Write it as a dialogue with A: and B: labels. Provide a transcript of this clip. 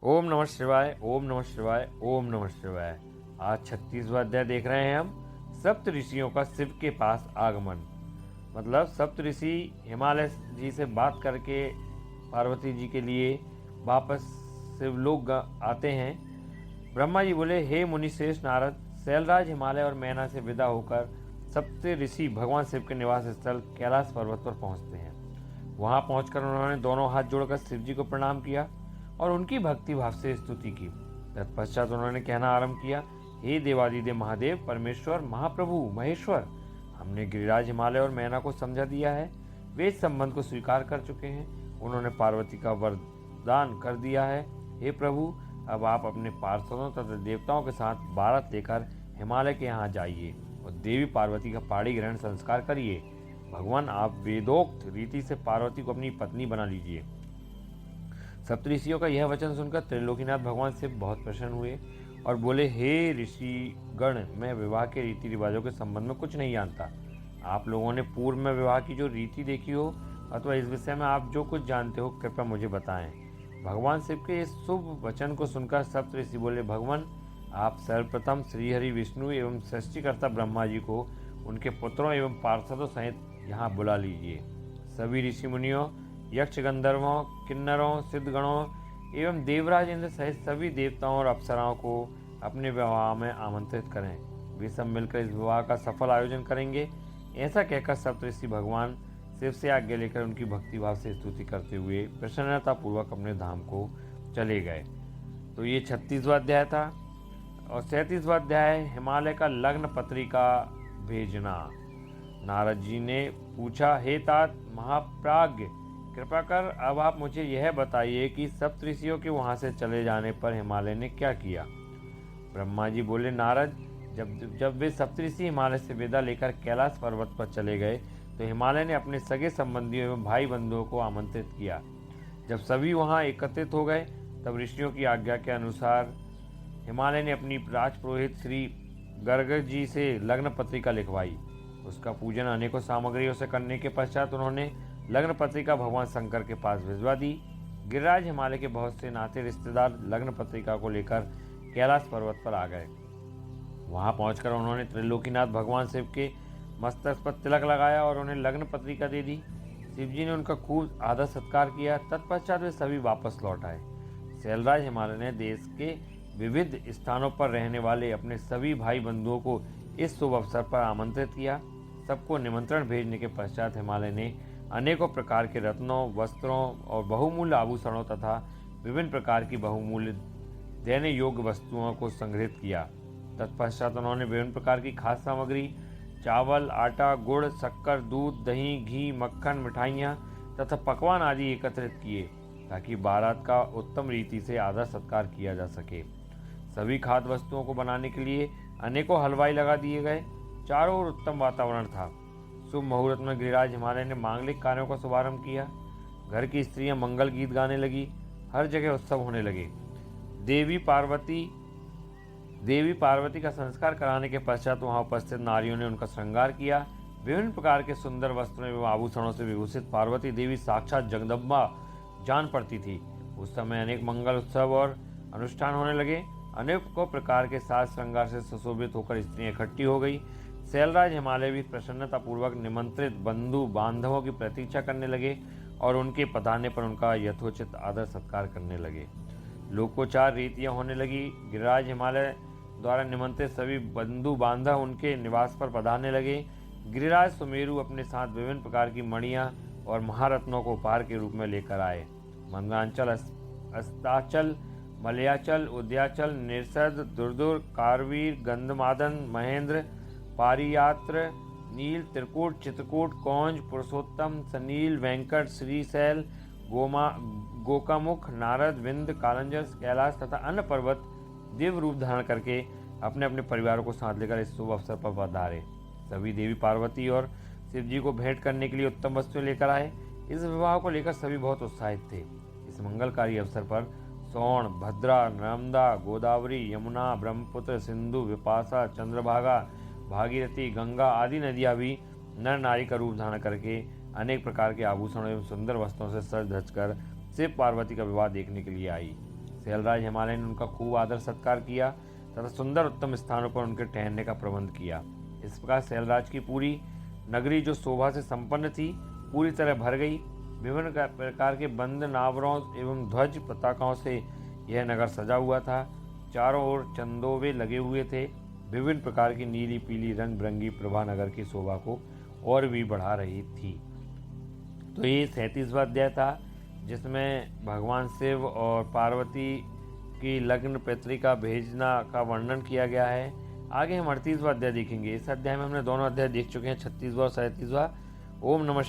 A: ओम नमः शिवाय, ओम नमः शिवाय, ओम नमः शिवाय। आज 36वां अध्याय देख रहे हैं हम। सप्त ऋषियों का शिव के पास आगमन। मतलब सप्त ऋषि हिमालय जी से बात करके पार्वती जी के लिए वापस शिवलोक आते हैं। ब्रह्मा जी बोले, हे मुनि श्रेष्ठ नारद, शैलराज हिमालय और मैना से विदा होकर सप्त ऋषि भगवान शिव के निवास स्थल कैलाश पर्वत पर पहुंचते हैं। वहां पहुंचकर उन्होंने दोनों हाथ जोड़कर शिव जी को प्रणाम किया और उनकी भक्ति भाव से स्तुति की। तत्पश्चात उन्होंने कहना आरंभ किया, हे देवादिदेव महादेव, परमेश्वर, महाप्रभु, महेश्वर, हमने गिरिराज हिमालय और मैना को समझा दिया है। वे इस संबंध को स्वीकार कर चुके हैं। उन्होंने पार्वती का वरदान कर दिया है। हे प्रभु, अब आप अपने पार्षदों तथा देवताओं के साथ बारात लेकर हिमालय के यहाँ जाइए और देवी पार्वती का पाणी ग्रहण संस्कार करिए। भगवान, आप वेदोक्त रीति से पार्वती को अपनी पत्नी बना लीजिए। सप्तऋषियों का यह वचन सुनकर त्रिलोकीनाथ भगवान शिव बहुत प्रसन्न हुए और बोले, हे ऋषि गण, मैं विवाह के रीति रिवाजों के संबंध में कुछ नहीं जानता। आप लोगों ने पूर्व में विवाह की जो रीति देखी हो अथवा इस विषय में आप जो कुछ जानते हो, कृपया मुझे बताएं। भगवान शिव के इस शुभ वचन को सुनकर सप्तऋषि बोले, भगवान, आप सर्वप्रथम श्रीहरि विष्णु एवं सृष्टिकर्ता ब्रह्मा जी को उनके पुत्रों एवं पार्षदों सहित यहाँ बुला लीजिए। सभी ऋषि मुनियों, यक्ष, गंधर्वों, किन्नरों, सिद्धगणों एवं देवराज इंद्र सहित सभी देवताओं और अप्सराओं को अपने विवाह में आमंत्रित करें। वे सब मिलकर इस विवाह का सफल आयोजन करेंगे। ऐसा कहकर सप्तऋषि भगवान शिव से आज्ञा लेकर उनकी भक्ति भाव से स्तुति करते हुए प्रसन्नतापूर्वक अपने धाम को चले गए। तो ये 36वां अध्याय था। और 37वां अध्याय हिमालय का लग्न पत्रिका भेजना। नारद जी ने पूछा, हे तात महाप्राज्ञ, कृपा कर अब आप मुझे यह बताइए कि सप्तऋषियों के वहाँ से चले जाने पर हिमालय ने क्या किया। ब्रह्मा जी बोले, नारद, जब वे सप्तऋषि हिमालय से विदा लेकर कैलाश पर्वत पर चले गए तो हिमालय ने अपने सगे संबंधियों एवं भाई बंधुओं को आमंत्रित किया। जब सभी वहाँ एकत्रित हो गए तब ऋषियों की आज्ञा के अनुसार हिमालय ने अपनी राजपुरोहित श्री गर्ग जी से लग्न पत्रिका लिखवाई। उसका पूजन अनेकों सामग्रियों से करने के पश्चात उन्होंने लग्न पत्रिका भगवान शंकर के पास भिजवा दी। गिरिराज हिमालय के बहुत से नाते रिश्तेदार लग्न पत्रिका को लेकर कैलाश पर्वत पर आ गए। वहां पहुंचकर उन्होंने त्रिलोकीनाथ भगवान शिव के मस्तक पर तिलक लगाया और उन्हें लग्न पत्रिका दे दी। शिव जी ने उनका खूब आदर सत्कार किया। तत्पश्चात वे सभी वापस लौट आए। शैलराज हिमालय ने देश के विविध स्थानों पर रहने वाले अपने सभी भाई बंधुओं को इस शुभ अवसर पर आमंत्रित किया। सबको निमंत्रण भेजने के पश्चात हिमालय ने अनेकों प्रकार के रत्नों, वस्त्रों और बहुमूल्य आभूषणों तथा विभिन्न प्रकार की बहुमूल्य देने योग्य वस्तुओं को संग्रहित किया। तत्पश्चात उन्होंने विभिन्न प्रकार की खाद्य सामग्री, चावल, आटा, गुड़, शक्कर, दूध, दही, घी, मक्खन, मिठाइयाँ तथा पकवान आदि एकत्रित किए ताकि बारात का उत्तम रीति से आदर सत्कार किया जा सके। सभी खाद्य वस्तुओं को बनाने के लिए अनेकों हलवाई लगा दिए गए। चारों ओर उत्तम वातावरण था। शुभ मुहूर्त में गिरिराज हिमालय ने मांगलिक कार्यों का शुभारंभ किया। घर की स्त्रियां मंगल गीत गाने लगी। हर जगह उत्सव होने लगे। देवी पार्वती का संस्कार कराने के पश्चात वहां उपस्थित नारियों ने उनका श्रृंगार किया। विभिन्न प्रकार के सुंदर वस्त्रों एवं आभूषणों से विभूषित पार्वती देवी साक्षात जगदम्बा जान पड़ती थी। उस समय अनेक मंगल उत्सव और अनुष्ठान होने लगे। अनेकों प्रकार के साज श्रृंगार से सुशोभित होकर स्त्रियां इकट्ठी हो गई। शैलराज हिमालय भी प्रसन्नतापूर्वक निमंत्रित बंधु बांधवों की प्रतीक्षा करने लगे और उनके पधारने पर उनका यथोचित आदर सत्कार करने लगे। लोकोचार रीतियां होने लगी। गिरिराज हिमालय द्वारा निमंत्रित सभी बंधु बांधव उनके निवास पर पधारने लगे। गिरिराज सुमेरु अपने साथ विभिन्न प्रकार की मणियां और महारत्नों को उपहार के रूप में लेकर आए। मंदरांचल, अस्ताचल, मलयाचल, उद्याचल, निरसद, दुर्दुर, कारवीर, गंधमादन, महेंद्र, पारियात्र, नील, त्रिकूट, चित्रकूट, कौंज, पुरुषोत्तम, सनील, वेंकट, श्रीशैल, गोकामुख, नारद, विंध्य, कालंजर, कैलाश तथा अन्य पर्वत दिव्य रूप धारण करके अपने अपने परिवारों को साथ लेकर इस शुभ अवसर पर पधारे। सभी देवी पार्वती और शिव जी को भेंट करने के लिए उत्तम वस्तुएं लेकर आए। इस विवाह को लेकर सभी बहुत उत्साहित थे। इस मंगलकारी अवसर पर सोन, भद्रा, नर्मदा, गोदावरी, यमुना, ब्रह्मपुत्र, सिंधु, विपाशा, चंद्रभागा, भागीरथी, गंगा आदि नदियां भी नर नारी का रूप धारण करके अनेक प्रकार के आभूषणों एवं सुंदर वस्त्रों से सज धज कर शिव पार्वती का विवाह देखने के लिए आई। शैलराज हिमालय ने उनका खूब आदर सत्कार किया तथा सुंदर उत्तम स्थानों पर उनके ठहरने का प्रबंध किया। इस प्रकार शैलराज की पूरी नगरी जो शोभा से संपन्न थी पूरी तरह भर गई। विभिन्न प्रकार के बंद नावरों एवं ध्वज पताकाओं से यह नगर सजा हुआ था। चारों ओर चंदोवे लगे हुए थे। विभिन्न प्रकार की नीली पीली रंग बिरंगी प्रभा नगर की शोभा को और भी बढ़ा रही थी। तो ये 37वां अध्याय था जिसमें भगवान शिव और पार्वती की लग्न पत्रिका भेजना का वर्णन किया गया है। आगे हम 38वां अध्याय देखेंगे। इस अध्याय में हमने दोनों अध्याय देख चुके हैं, 36वां और 37वां। ओम नमः